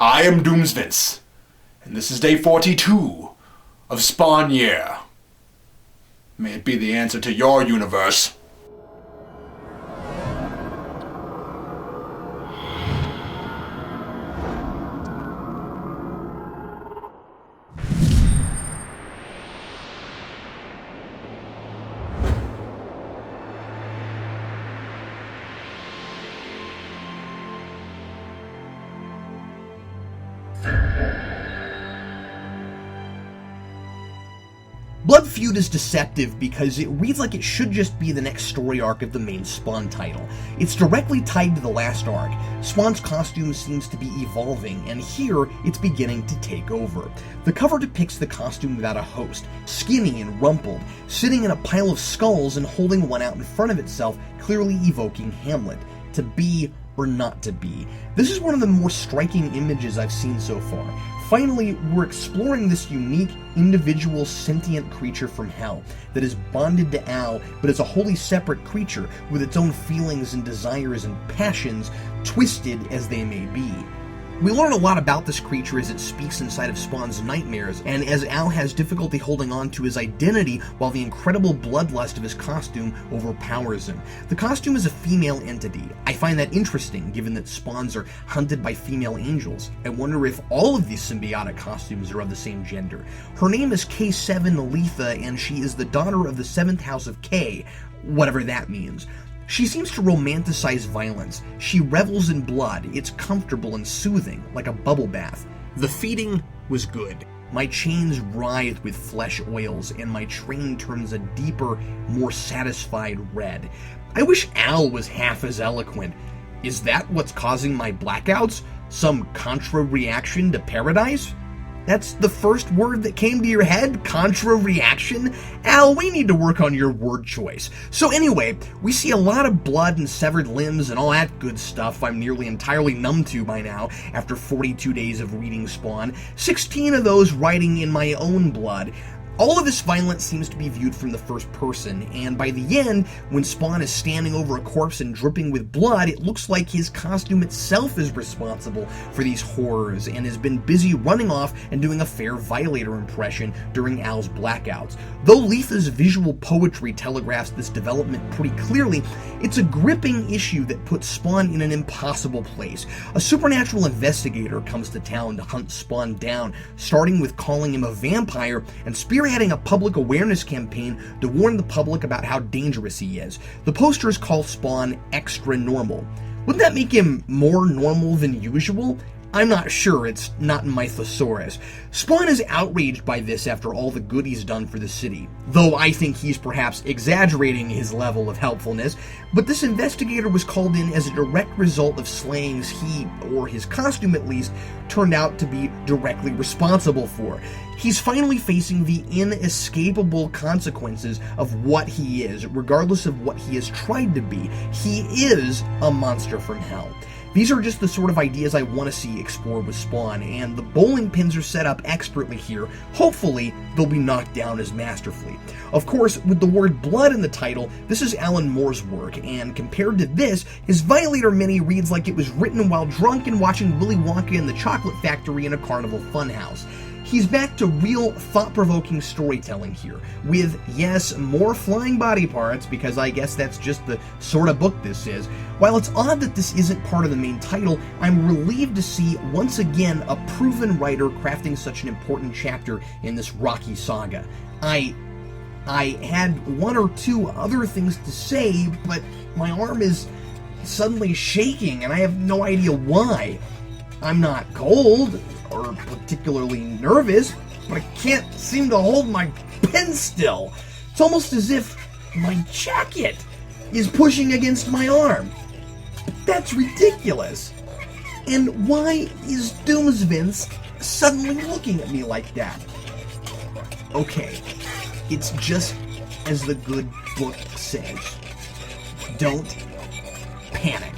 I am Doomsvince, and this is day 42 of Spawn Year. May it be the answer to your universe. Blood Feud is deceptive because it reads like it should just be the next story arc of the main Spawn title. It's directly tied to the last arc. Spawn's costume seems to be evolving, and here it's beginning to take over. The cover depicts the costume without a host, skinny and rumpled, sitting in a pile of skulls and holding one out in front of itself, clearly evoking Hamlet. To be or not to be. This is one of the more striking images I've seen so far. Finally, we're exploring this unique, individual, sentient creature from hell that is bonded to Al, but is a wholly separate creature with its own feelings and desires and passions, twisted as they may be. We learn a lot about this creature as it speaks inside of Spawn's nightmares, and as Al has difficulty holding on to his identity while the incredible bloodlust of his costume overpowers him. The costume is a female entity. I find that interesting, given that Spawns are hunted by female angels. I wonder if all of these symbiotic costumes are of the same gender. Her name is K7 Aletha, and she is the daughter of the 7th House of K, whatever that means. She seems to romanticize violence. She revels in blood. It's comfortable and soothing, like a bubble bath. The feeding was good. My chains writhe with flesh oils, and my train turns a deeper, more satisfied red. I wish Al was half as eloquent. Is that what's causing my blackouts? Some contra-reaction to paradise? That's the first word that came to your head? Contra-reaction? Al, we need to work on your word choice. So anyway, we see a lot of blood and severed limbs and all that good stuff I'm nearly entirely numb to by now after 42 days of reading Spawn, 16 of those writing in my own blood. All of this violence seems to be viewed from the first person, and by the end, when Spawn is standing over a corpse and dripping with blood, it looks like his costume itself is responsible for these horrors and has been busy running off and doing a fair Violator impression during Al's blackouts. Though Letha's visual poetry telegraphs this development pretty clearly, it's a gripping issue that puts Spawn in an impossible place. A supernatural investigator comes to town to hunt Spawn down, starting with calling him a vampire and spearheading a public awareness campaign to warn the public about how dangerous he is. The posters call Spawn extra normal. Wouldn't that make him more normal than usual? I'm not sure, it's not in my thesaurus. Spawn is outraged by this after all the good he's done for the city, though I think he's perhaps exaggerating his level of helpfulness, but this investigator was called in as a direct result of slayings he, or his costume at least, turned out to be directly responsible for. He's finally facing the inescapable consequences of what he is, regardless of what he has tried to be. He is a monster from hell. These are just the sort of ideas I want to see explored with Spawn, and the bowling pins are set up expertly here. Hopefully, they'll be knocked down as masterfully. Of course, with the word blood in the title, this is Alan Moore's work, and compared to this, his Violator mini reads like it was written while drunk and watching Willy Wonka and the Chocolate Factory in a carnival funhouse. He's back to real, thought-provoking storytelling here, with, yes, more flying body parts, because I guess that's just the sort of book this is. While it's odd that this isn't part of the main title, I'm relieved to see, once again, a proven writer crafting such an important chapter in this rocky saga. I had one or two other things to say, but my arm is suddenly shaking, and I have no idea why. I'm not cold or particularly nervous, but I can't seem to hold my pen still. It's almost as if my jacket is pushing against my arm. That's ridiculous. And why is Doomsvince suddenly looking at me like that? Okay, it's just as the good book says. Don't panic.